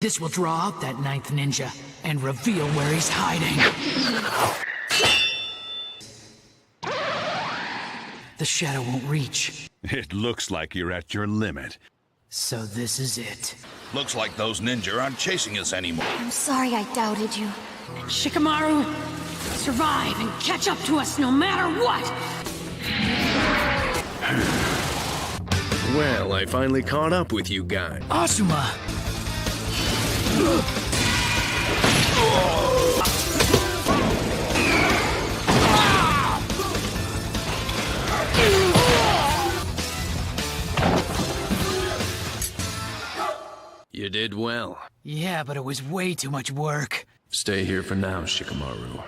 This will draw out that ninth ninja and reveal where he's hiding. The shadow won't reach. It looks like you're at your limit. So this is it. Looks like those ninja aren't chasing us anymore. I'm sorry I doubted you. Shikamaru, survive and catch up to us no matter what! Well, I finally caught up with you guys. Asuma! You did well. Yeah, but it was way too much work. Stay here for now, Shikamaru.